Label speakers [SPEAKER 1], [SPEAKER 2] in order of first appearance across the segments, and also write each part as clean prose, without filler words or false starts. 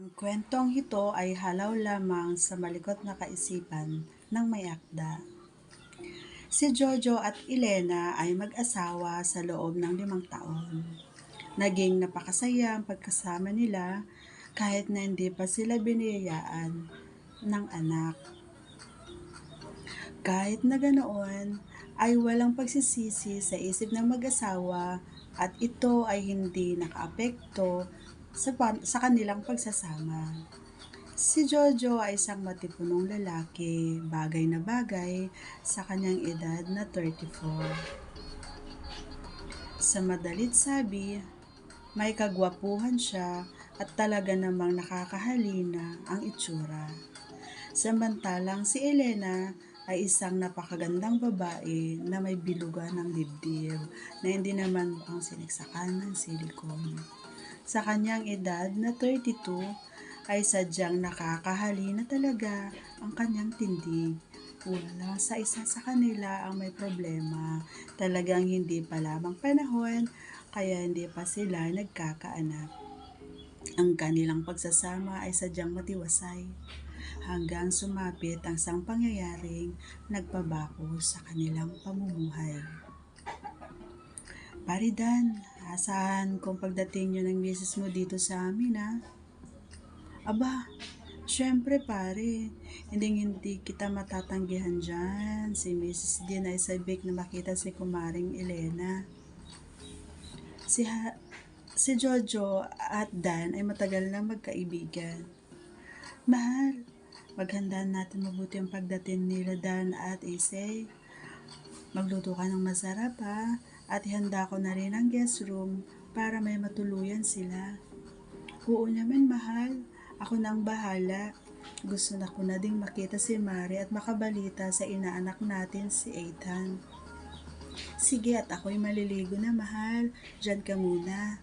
[SPEAKER 1] Ang kwentong ito ay halaw lamang sa malikot na kaisipan ng may akda. Si Jojo at Elena ay mag-asawa sa loob ng 5 taon. Naging napakasaya ang pagkasama nila kahit na hindi pa sila biniyayaan ng anak. Kahit na ganoon, ay walang pagsisisi sa isip ng mag-asawa at ito ay hindi nakaapekto sa kanilang pagsasama. Si Jojo ay isang matipunong lalaki, bagay na bagay sa kanyang edad na 34. Sa madalit sabi, may kagwapuhan siya at talaga namang nakakahalina ang itsura. Samantalang si Elena ay isang napakagandang babae na may bilugan ng dibdib na hindi naman mukhang siniksakan ng silikon. Sa kanyang edad na 32 ay sadyang nakakahalina talaga ang kanyang tindig. Wala sa isa sa kanila ang may problema. Talagang hindi pa lamang panahon kaya hindi pa sila nagkakaanak. Ang kanilang pagsasama ay sadyang matiwasay hanggang sumapit ang isang pangyayaring nagpabako sa kanilang pamumuhay. Paridan, asahan kung pagdating nyo ng misis mo dito sa amin ha. Aba, syempre pare, hindi kita matatanggihan dyan. Si Mrs. Dean ay sabik na makita si Kumaring Elena. Si Jojo at Dan ay matagal na magkaibigan. Mahal, maghandaan natin mabuti ang pagdating nila Dan at Isay. Magluto ka ng masarap ha, at ihanda ko na rin ang guest room para may matuluyan sila. Oo naman mahal, ako na ang bahala. Gusto na ko na ding makita si Mari at makabalita sa inaanak natin si Ethan. Sige at ako'y maliligo na mahal, dyan ka muna.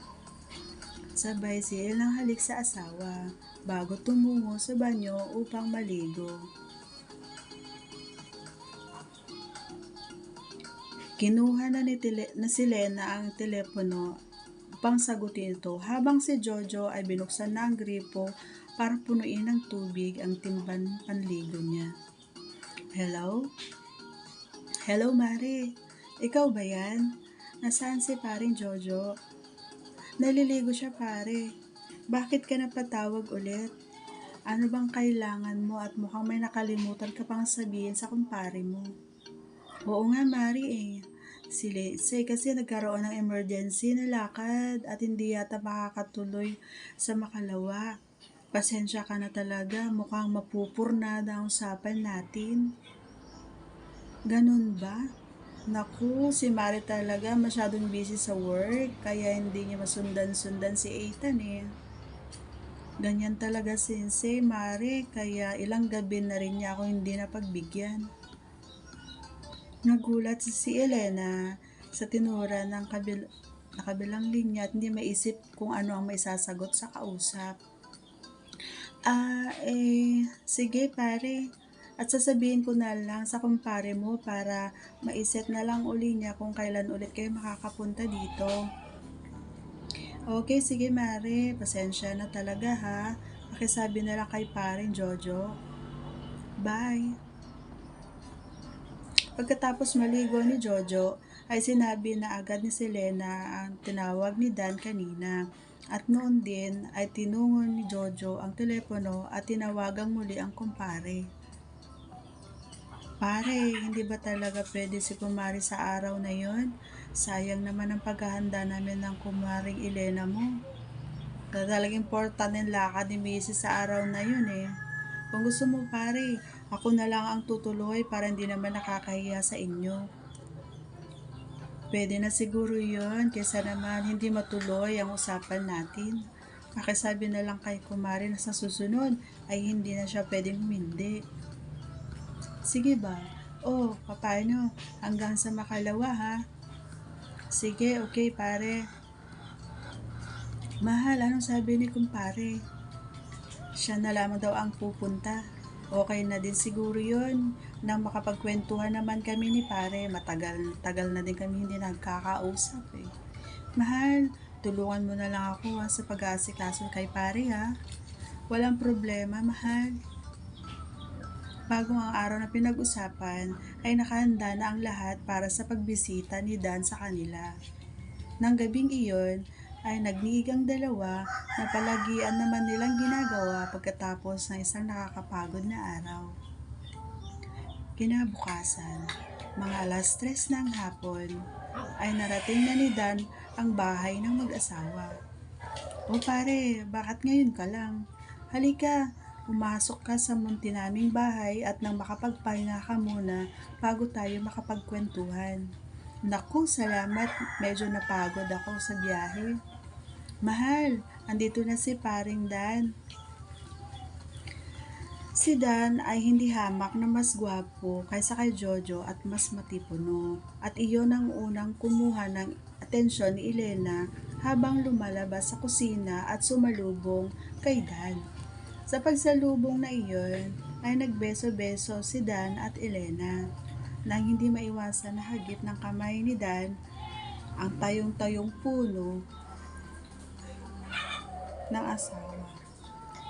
[SPEAKER 1] Sabay si El ang halik sa asawa bago tumungo sa banyo upang maligo. Kinuha na si Lena ang telepono upang sagutin ito habang si Jojo ay binuksan na ang gripo para punuin ng tubig ang timban panligo niya. Hello? Hello, Mari. Ikaw ba yan? Nasaan si paring Jojo? Naliligo siya, pare. Bakit ka napatawag ulit? Ano bang kailangan mo at mukhang may nakalimutan ka pang sabihin sa kumpare mo? Oo nga, Mari eh. Si Letsay kasi nagkaroon ng emergency na lakad at hindi yata makakatuloy sa Makalawa. Pasensya ka na talaga, mukhang mapupurna na ang usapan natin. Ganun ba? Naku, si Mari talaga masyadong busy sa work, kaya hindi niya masundan-sundan si Ethan eh. Ganyan talaga si Mari, kaya ilang gabi na rin niya ako hindi napagbigyan. Nagulat si Elena sa tinura ng kabilang linya at hindi maisip kung ano ang maisasagot sa kausap. Sige pare. At sasabihin ko na lang sa kumpare mo para maiset na lang uli niya kung kailan ulit kayo makakapunta dito. Okay, sige Mare. Pasensya na talaga ha. Pakisabi na lang kay paring Jojo. Bye. Pagkatapos maligo ni Jojo, ay sinabi na agad ni Selena ang tinawag ni Dan kanina. At noon din ay tinungo ni Jojo ang telepono at tinawagang muli ang kumpare. Pare, hindi ba talaga pwede si Kumari sa araw na yon? Sayang naman ang paghahanda namin ng Kumaring Elena mo. Talagang importante ang lakad ni Mrs. sa araw na yun eh. Kung gusto mo pare, ako na lang ang tutuloy para hindi naman nakakahiya sa inyo. Pwede na siguro yun, kaysa naman hindi matuloy ang usapan natin. Pakisabi na lang kay Kumari na sa susunod ay hindi na siya pwedeng humindi. Sige ba? Paano? Hanggang sa Makalawa ha? Sige, okay pare. Mahal, anong sabi ni kumpare? Siya na lamang daw ang pupunta. Okay na din siguro yun. Nang makapagkwentuhan naman kami ni pare, tagal na din kami hindi nagkakausap eh. Mahal, tulungan mo na lang ako sa pag-aasikaso kay pare ha. Walang problema, mahal. Bago ang araw na pinag-usapan, ay nakahanda na ang lahat para sa pagbisita ni Dan sa kanila. Nang gabing iyon, ay nagniig ang dalawa na palagian naman nilang ginagawa pagkatapos ng isang nakakapagod na araw. Kinabukasan, mga 3:00 ng hapon, ay narating na ni Dan ang bahay ng mag-asawa. "O pare, bakit ngayon ka lang? Halika, pumasok ka sa munti naming bahay at nang makapagpahinga ka muna bago tayo makapagkwentuhan." "Naku, salamat. Medyo napagod ako sa biyahe." "Mahal, andito na si paring Dan." Si Dan ay hindi hamak na mas gwapo kaysa kay Jojo at mas matipuno. At iyon ang unang kumuha ng atensyon ni Elena habang lumalabas sa kusina at sumalubong kay Dan. Sa pagsalubong na iyon ay nagbeso-beso si Dan at Elena. Nang hindi maiwasan na hagip ng kamay ni Dan ang tayong-tayong puno ng asawa.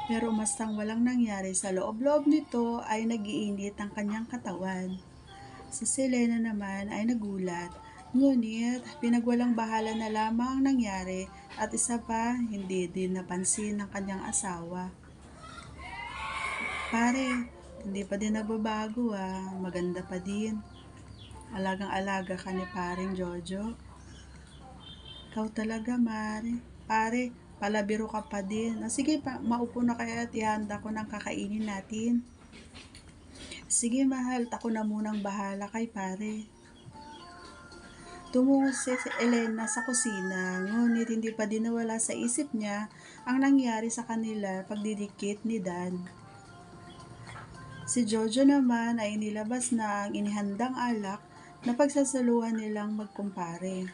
[SPEAKER 1] Pero umastang walang nangyari, sa loob-loob nito ay nag-iinit ang kanyang katawan. Si Selena naman ay nagulat, ngunit pinagwalang bahala na lamang ang nangyari at isa pa, hindi din napansin ng kanyang asawa. "Pare, hindi pa din nagbabago maganda pa din. Alagang-alaga ka ni paring Jojo." "Ikaw talaga, pare, palabiro ka pa din. Sige pa, maupo na kaya at ihanda ko ng kakainin natin." "Sige mahal, ako na munang bahala kay pare." Tumungo si Elena sa kusina, ngunit hindi pa din nawala sa isip niya ang nangyari sa kanila pagdidikit ni Dan. Si Jojo naman ay inilabas na ang inihandang alak na pagsasaluhan nilang magkumpare.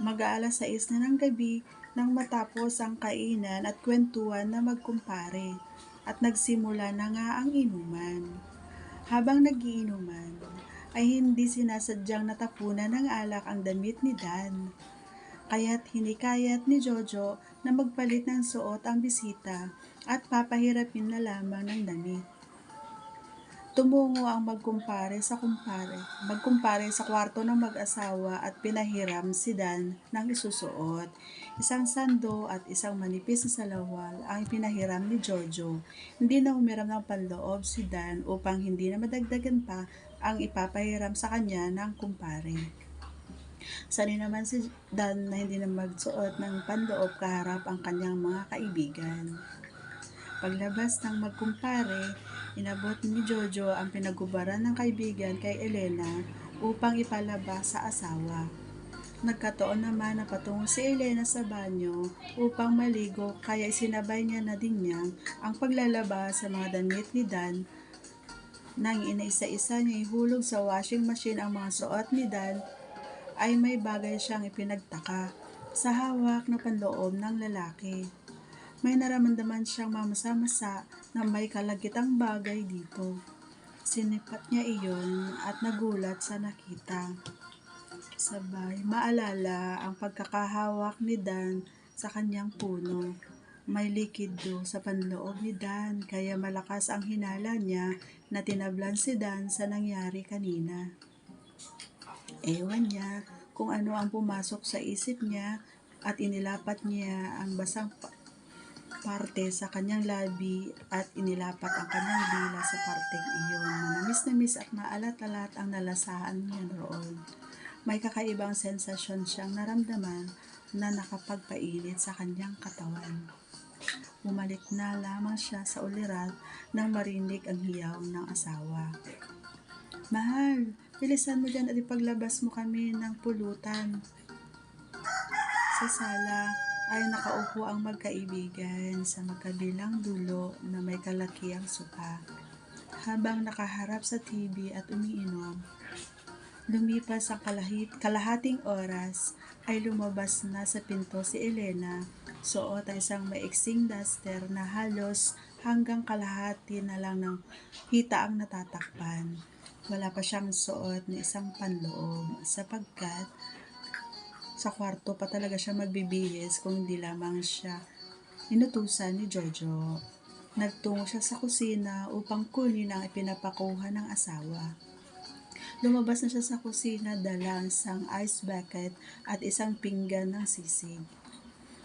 [SPEAKER 1] Mag-aalas 6 na ng gabi nang matapos ang kainan at kwentuhan na magkumpare at nagsimula na nga ang inuman. Habang nagiinuman, ay hindi sinasadyang natapunan ng alak ang damit ni Dan. Kaya't hinikayat ni Jojo na magpalit ng suot ang bisita at papahirapin na lamang ng damit. Tumungo ang magkumpare sa kwarto ng mag-asawa at pinahiram si Dan ng isusuot. Isang sando at isang manipis na salawal ang pinahiram ni Jojo. Hindi na humiram ng panloob si Dan upang hindi na madagdagan pa ang ipapahiram sa kanya ng kumpare. Sanay naman si Dan na hindi na magsuot ng panloob kaharap ang kanyang mga kaibigan. Paglabas ng magkumpare, inabot ni Jojo ang pinaghubaran ng kaibigan kay Elena upang ipalabas sa asawa. Nagkataon naman na patungo si Elena sa banyo upang maligo, kaya isinabay niya na din niya ang paglalabas sa mga damit ni Dan. Nang inaisa-isa niya ihulog sa washing machine ang mga suot ni Dan, ay may bagay siyang ipinagtaka sa hawak na panloob ng lalaki. May nararamdaman siyang mamasa-masa na may kalagitang bagay dito. Sinipat niya iyon at nagulat sa nakita. Sabay maalala ang pagkakahawak ni Dan sa kanyang puno. May likido sa panloob ni Dan, kaya malakas ang hinala niya na tinablan si Dan sa nangyari kanina. Ewan niya kung ano ang pumasok sa isip niya at inilapat niya ang basang parte sa kanyang labi at inilapat ang kanyang dila sa parteng iyon. Manamis-namis at maalat-alat ang nalasahan niya roon. May kakaibang sensasyon siyang naramdaman na nakapagpainit sa kanyang katawan. Bumalik na lamang siya sa ulirat nang marinig ang hiyaw ng asawa. "Mahal, bilisan mo dyan at ipaglabas mo kami ng pulutan." Sa sala ay nakaupo ang magkaibigan sa magkabilang dulo na may kalakiang sopa. Habang nakaharap sa TV at umiinom, lumipas ang kalahating oras ay lumabas na sa pinto si Elena. Suot ang isang maiksing duster na halos hanggang kalahati na lang ng hita ang natatakpan. Wala pa siyang suot na isang panloob sapagkat sa kwarto pa talaga siya magbibihis kung hindi lamang siya inutusan ni Jojo. Nagtungo siya sa kusina upang kunin ang ipinapakuha ng asawa. Lumabas na siya sa kusina dala ang isang ice bucket at isang pinggan ng sisig.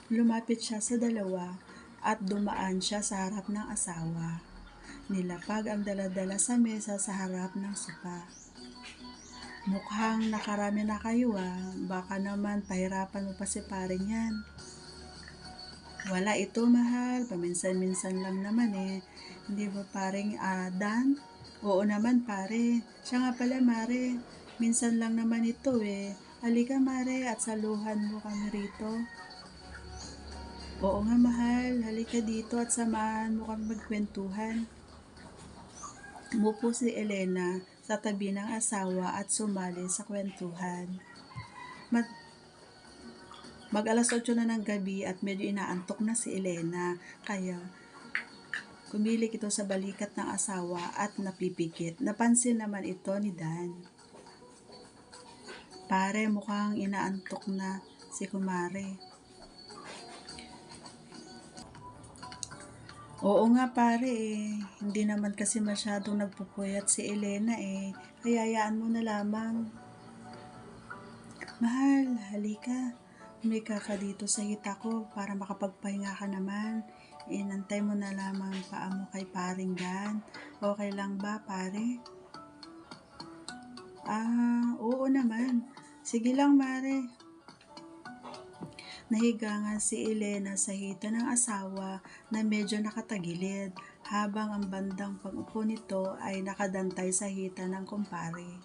[SPEAKER 1] Lumapit siya sa dalawa at dumaan siya sa harap ng asawa. Nilapag ang dala-dala sa mesa sa harap ng sopa. Mukhang nakarami na kayo baka naman pahirapan mo pa si pare niyan. Wala ito mahal, paminsan-minsan lang naman Hindi ba paring Dan? Oo naman pare, siya nga pala mare, minsan lang naman ito Halika mare at saluhan mo kami rito. Oo nga mahal, halika dito at samahan mo kami magkwentuhan. Umupo si Elena sa tabi ng asawa at sumali sa kwentuhan. Mag-alas 8 na ng gabi at medyo inaantok na si Elena, kaya kumilik ito sa balikat ng asawa at napipikit. Napansin naman ito ni Dan. Pare, mukhang inaantok na si kumare. Oo nga pare hindi naman kasi masyadong nagpupuyat si Elena hayaan mo na lamang. Mahal, halika. Humika ka dito sa hita ko para makapagpahinga ka naman. Inantay mo na lamang paa mo kay paring Dan. Okay lang ba, pare? Oo naman. Sige lang, mare. Nahiga nga si Elena sa hita ng asawa na medyo nakatagilid habang ang bandang pag-upo nito ay nakadantay sa hita ng kumpare.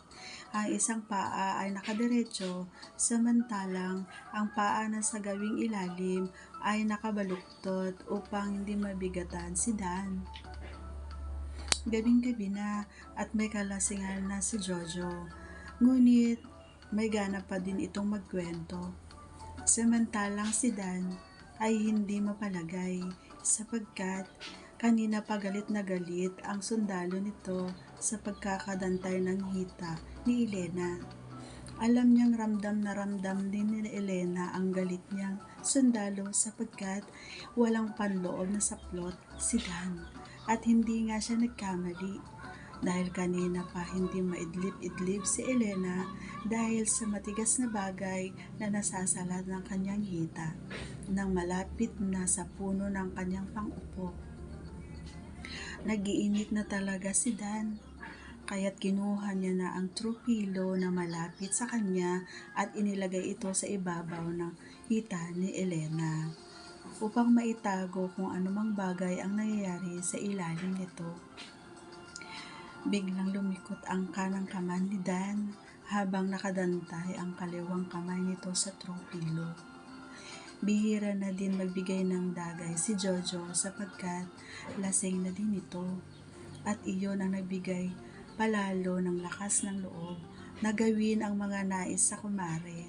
[SPEAKER 1] Ang isang paa ay nakadiretso, samantalang ang paa na sa gawing ilalim ay nakabaluktot upang hindi mabigatan si Dan. Gabing-gabi na at may kalasingan na si Jojo, ngunit may gana pa din itong magkwento. Samantalang si Dan ay hindi mapalagay sapagkat kanina pa galit na galit ang sundalo nito sa pagkakadantay ng hita ni Elena. Alam niyang ramdam na ramdam din ni Elena ang galit niyang sundalo sapagkat walang panloob na saplot si Dan at hindi nga siya nagkamali. Dahil kanina pa hindi maidlip-idlip si Elena dahil sa matigas na bagay na nasasalat ng kanyang hita nang malapit na sa puno ng kanyang pang-upo. Nag-iinit na talaga si Dan, kaya't kinuha niya na ang tropilo na malapit sa kanya at inilagay ito sa ibabaw ng hita ni Elena upang maitago kung anumang bagay ang nangyayari sa ilalim nito. Biglang lumikot ang kanang kamay ni Dan habang nakadantay ang kaliwang kamay nito sa tropilo. Bihira na din magbigay ng dagay si Jojo sapagkat lasing na din ito at iyon ang nagbigay palalo ng lakas ng loob na gawin ang mga nais sa kumare.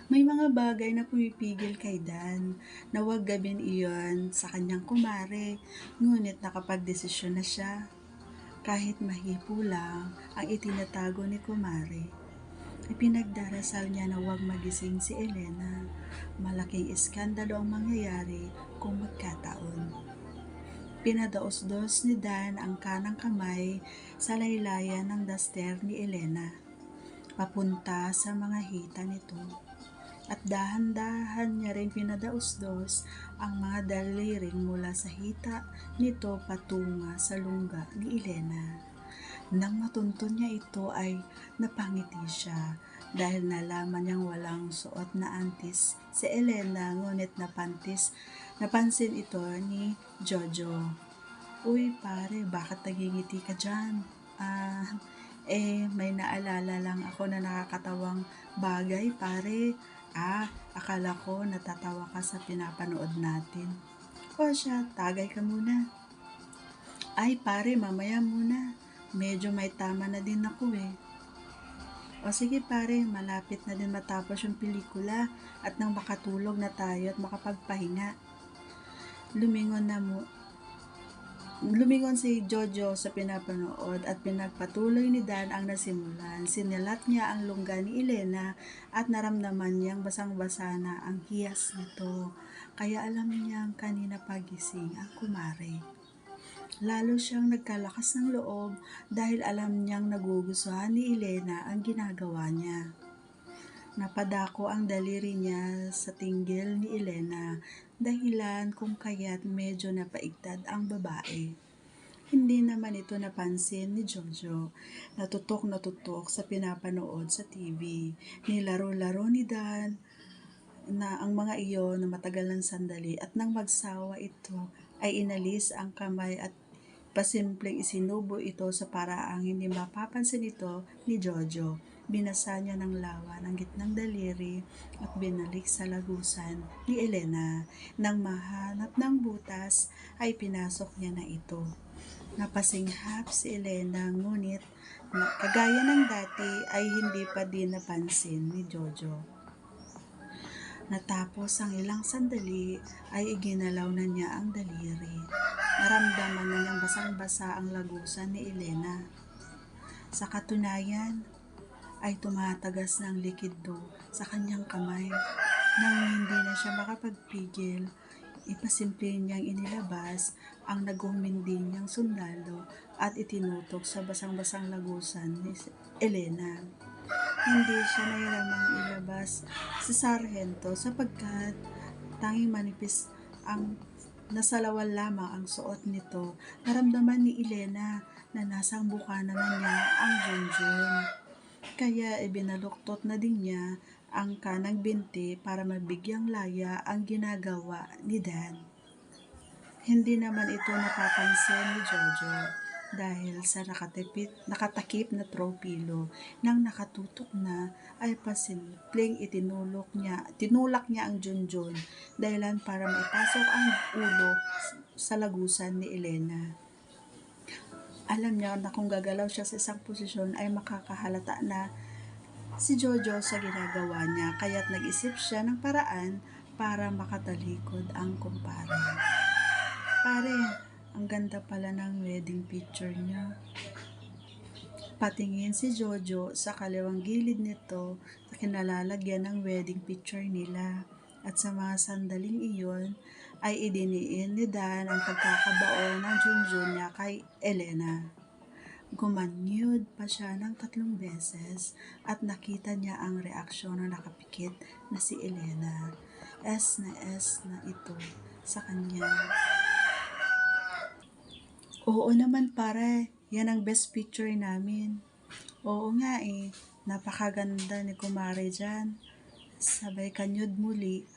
[SPEAKER 1] May mga bagay na pumipigil kay Dan na huwag gawin iyon sa kanyang kumare, ngunit nakapagdesisyon na siya. Kahit mahipo lang ang itinatago ni kumare, ipinagdarasal niya na huwag magising si Elena. Malaking iskandalo ang mangyayari kung magkataon. Pinadaos-dos ni Dan ang kanang kamay sa laylayan ng daster ni Elena, papunta sa mga hita nito. At dahan-dahan niya rin pinadaos-dos ang mga daliring mula sa hita nito patunga sa lungga ni Elena. Nang matuntun niya ito ay napangiti siya dahil nalaman niyang walang suot na antis si Elena, ngunit napansin ito ni Jojo. Uy pare, bakit nagingiti ka dyan? May naalala lang ako na nakakatawang bagay pare. Akala ko natatawa ka sa pinapanood natin. O siya, tagay ka muna. Ay pare, mamaya muna. Medyo may tama na din ako O sige pare, malapit na din matapos yung pelikula at nang makatulog na tayo at makapagpahinga. Lumingon si Jojo sa pinapanood at pinagpatuloy ni Dan ang nasimulan. Sinilat niya ang lungga ni Elena at naramdaman niyang basang-basa na ang hiyas nito. kaya alam niyang kanina pagising ang kumare. Lalo siyang nagkalakas ng loob dahil alam niyang nagugustuhan ni Elena ang ginagawa niya. Napadako ang daliri niya sa tinggil ni Elena, dahilan kung kaya't medyo napaigtad ang babae. Hindi naman ito napansin ni Jojo. Natutok na tutok sa pinapanood sa TV. Nilaro-laro ni Dan na ang mga iyon na matagal ng sandali at nang magsawa ito ay inalis ang kamay at pasimpleng isinubo ito sa paraang hindi mapapansin ito ni Jojo. Binasa niya ng lawa ng gitnang daliri at binalik sa lagusan ni Elena. Nang mahanap ng butas ay pinasok niya na ito. Napasinghap si Elena ngunit kagaya ng dati ay hindi pa din napansin ni Jojo. Natapos ang ilang sandali ay iginalaw na niya ang daliri. Naramdaman na niyang basang-basa ang lagusan ni Elena. Sa katunayan ay tumatagas ng likido sa kanyang kamay. Nang hindi na siya makapagpigil, ipasimple niyang inilabas ang naghumindi niyang sundalo at itinutok sa basang-basang lagusan ni Elena. Hindi siya nahiramang ilabas si Sargento sapagkat tanging manipis ang nasalawal lamang ang suot nito. Naramdaman ni Elena na nasang bukana na niya ang Junjun. Kaya ibinaluktot na din niya ang kanang binti para mabigyang laya ang ginagawa ni Dan. Hindi naman ito napapansin ni Jojo dahil sa nakatakip na tropilo. Nang nakatutok na ay pasimpleng tinulak niya ang Junjun dahilan para maipasok ang ulo sa lagusan ni Elena. Alam niya na kung gagalaw siya sa isang posisyon ay makakahalata na si Jojo sa ginagawa niya, kaya't nag-isip siya ng paraan para makatalikod ang kumpare. Pare, ang ganda pala ng wedding picture niya. Patingin si Jojo sa kaliwang gilid nito sa kinalalagyan ng wedding picture nila. At sa mga sandaling iyon ay idiniin ni Dan ang pagkakabaon ng Junjun niya kay Elena. Gumanyod pa siya ng 3 beses at nakita niya ang reaksyon ng nakapikit na si Elena. S na ito sa kanya. Oo naman pare, yan ang best picture namin. Oo nga napakaganda ni kumare dyan. Sabay kanyod muli.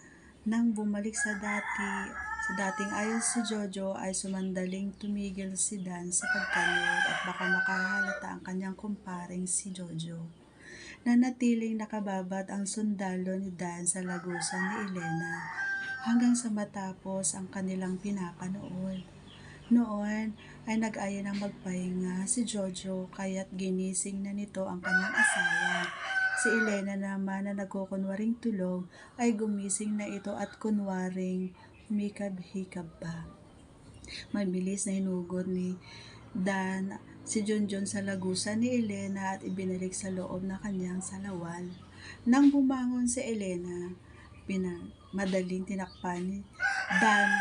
[SPEAKER 1] Nang bumalik sa dating ayon si Jojo ay sumandaling tumigil si Dan sa pagkanyod at baka makahalata ang kanyang kumparing si Jojo. Nanatiling nakababad ang sundalo ni Dan sa lagusan ni Elena hanggang sa matapos ang kanilang pinapanood. Noon ay nag-aya ng magpahinga si Jojo kaya't ginising na nito ang kanyang asawa. Si Elena naman na nagkukunwaring tulog ay gumising na ito at kunwaring humikab-hikab pa. Mabilis na hinugot ni Dan si Junjun sa lagusan ni Elena at ibinalik sa loob ng kanyang salawal. Nang bumangon si Elena, madaling tinakpan ni Dan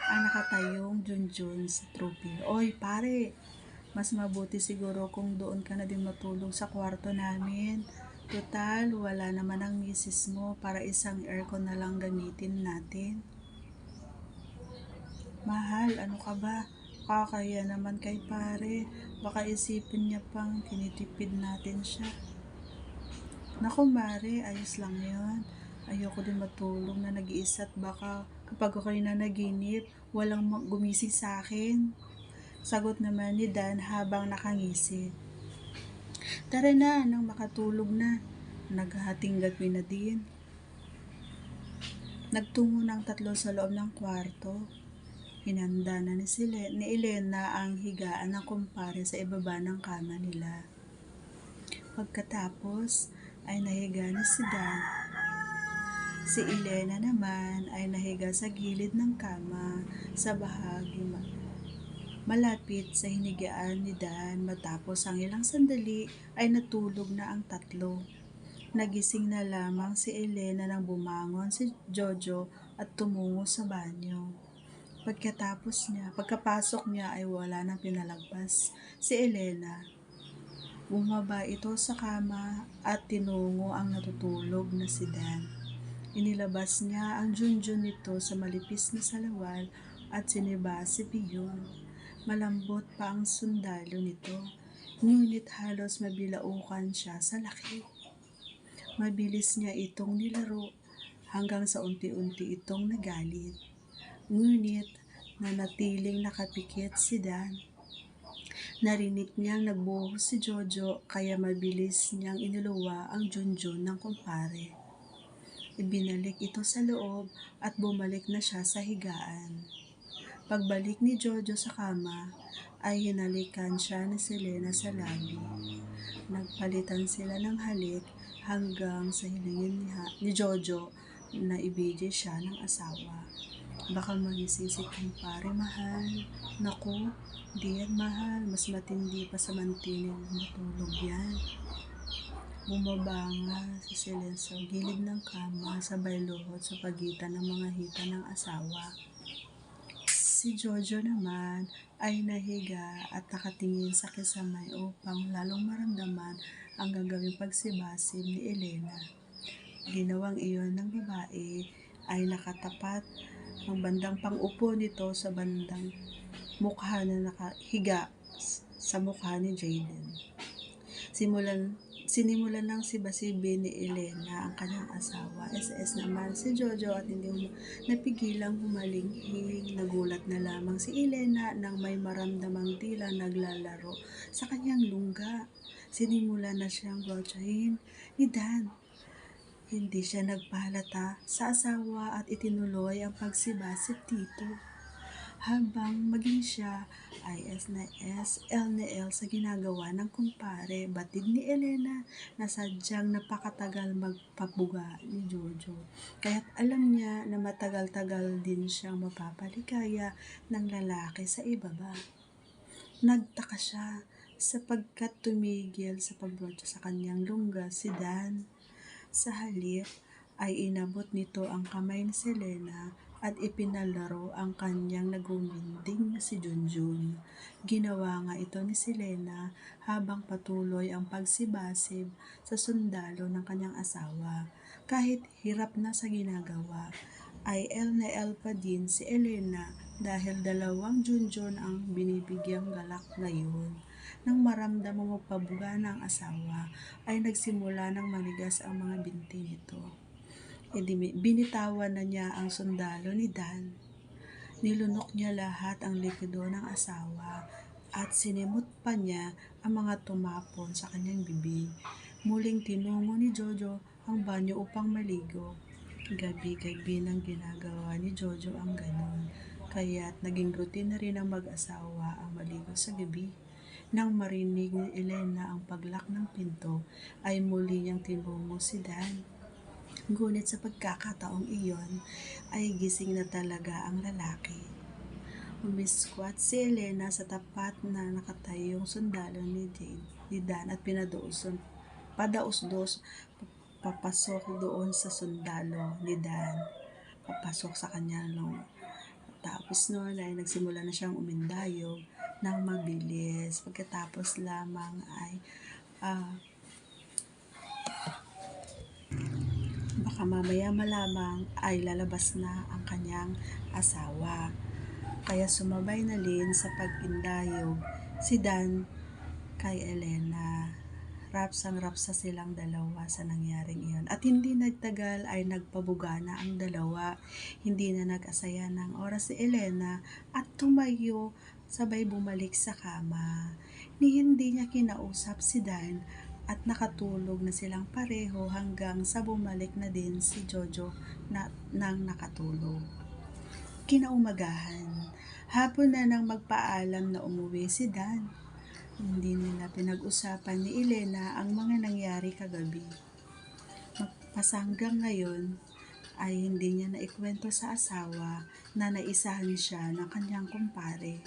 [SPEAKER 1] ang nakatayong Junjun sa trophy. Oy pare, mas mabuti siguro kung doon ka na din matulog sa kwarto namin. Total, wala naman ang misis mo para isang aircon na lang gamitin natin. Mahal, ano ka ba? Kakaya naman kay pare. Baka isipin niya pang tinitipid natin siya. Naku mare, ayos lang yon. Ayoko din matulog na nag-iisa at baka kapag ako'y nanaginip, walang gumising sa akin. Sagot naman ni Dan habang nakangisi. Tara na, nang makatulog na. Naghahating gabi na din. Nagtungo ng 3 sa loob ng kwarto. Hinanda na ni Elena ang higaan ng kumpare sa ibaba ng kama nila. Pagkatapos ay nahiga na si Dan. Si Elena naman ay nahiga sa gilid ng kama sa bahagi malapit sa hinigaan ni Dan. Matapos ang ilang sandali ay natulog na ang 3. Nagising na lamang si Elena nang bumangon si Jojo at tumungo sa banyo. Pagkapasok niya ay wala nang pinalagpas si Elena. Bumaba ito sa kama at tinungo ang natutulog na si Dan. Inilabas niya ang junjun nito sa malipis na salawal at sinibasip iyon. Malambot pa ang sundalo nito, ngunit halos mabilaukan siya sa laki. Mabilis niya itong nilaro hanggang sa unti-unti itong nagalit. Ngunit nanatiling nakapikit si Dan. Narinig niyang nagbuhos si Jojo kaya mabilis niyang inuluwa ang junjun ng kumpare. Ibinalik ito sa loob at bumalik na siya sa higaan. Pagbalik ni Jojo sa kama ay hinalikan siya ni Selena sa labi. Nagpalitan sila ng halik hanggang sa hilingin ni Jojo na ibigay siya ng asawa. Baka magising si kumpare, mahal. Naku, di yan mahal. Mas matindi pa sa mantinig matulog yan. Bumaba nga si Selena sa gilid ng kama sabay luhod sa pagitan ng mga hita ng asawa. Si Jojo naman ay nahiga at nakatingin sa kisamay upang lalong maramdaman ang gagawing pagsibasib ni Elena. Ginawang iyon ng babae ay nakatapat ang bandang pang-upo nito sa bandang mukha na nakahiga sa mukha ni Jaden. Sinimulan ng sibasibin ni Elena ang kanyang asawa. SS naman si Jojo at hindi napigilang humalinghing. Nagulat na lamang si Elena nang may maramdamang tila naglalaro sa kanyang lungga. Sinimulan na siyang gotsahin ni Dan. Hindi siya nagpahalata sa asawa at itinuloy ang pagsibasib dito. Habang maging siya ay S na S, L na L sa ginagawa ng kumpare, batid ni Elena na sadyang napakatagal magpabuga ni Jojo. Kaya't alam niya na matagal-tagal din siyang mapapaligaya ng lalaki sa ibaba. Nagtaka siya sapagkat tumigil sa pagbotsa sa kanyang lungga si Dan. Sa halip ay inabot nito ang kamay ni Selena at ipinalaro ang kanyang naguminding na si Junjun. Ginawa nga ito ni Selena habang patuloy ang pagsibasib sa sundalo ng kanyang asawa. Kahit hirap na sa ginagawa, ay L na L pa din si Elena dahil dalawang Junjun ang binibigyang galak ngayon. Nang maramdamang magpabuga ng asawa, ay nagsimula ng manigas ang mga binti nito. Binitawan na niya ang sundalo ni Dan. Nilunok niya lahat ang likido ng asawa at sinimot pa niya ang mga tumapon sa kanyang bibig. Muling tinungo ni Jojo ang banyo upang maligo. Gabi-gabi nang ginagawa ni Jojo ang ganon, kaya't naging routine na rin ang mag-asawa ang maligo sa gabi. Nang marinig ni Elena ang paglak ng pinto, ay muli niyang tinungo si Dan. Ngunit sa pagkakataong iyon, ay gising na talaga ang lalaki. Umiskwat si Elena sa tapat na nakatayong sundalo ni Dan at padaos-dos papasok doon sa sundalo ni Dan. Papasok sa kanya long. Tapos noon ay nagsimula na siyang umindayog ng mabilis. Pagkatapos lamang ay baka mamaya malamang ay lalabas na ang kanyang asawa. Kaya sumabay na din sa pag-indayog si Dan kay Elena. Rapsang-rapsa silang dalawa sa nangyaring iyon. At hindi nagtagal ay nagpabuga na ang dalawa. Hindi na nag-asaya ng oras si Elena at tumayo sabay bumalik sa kama. Hindi niya kinausap si Dan at nakatulog na silang pareho hanggang sa bumalik na din si Jojo nang nakatulog. Kinaumagahan, hapon na nang magpaalam na umuwi si Dan. Hindi nila pinag-usapan ni Elena ang mga nangyari kagabi. Hanggang ngayon ay hindi niya naikwento sa asawa na naisahan siya ng kanyang kumpare.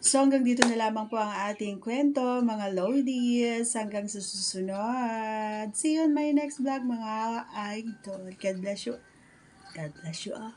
[SPEAKER 1] So hanggang dito na lamang po ang ating kwento, mga Lodies. Hanggang sa susunod. See you on my next vlog, mga idol. God bless you. God bless you all.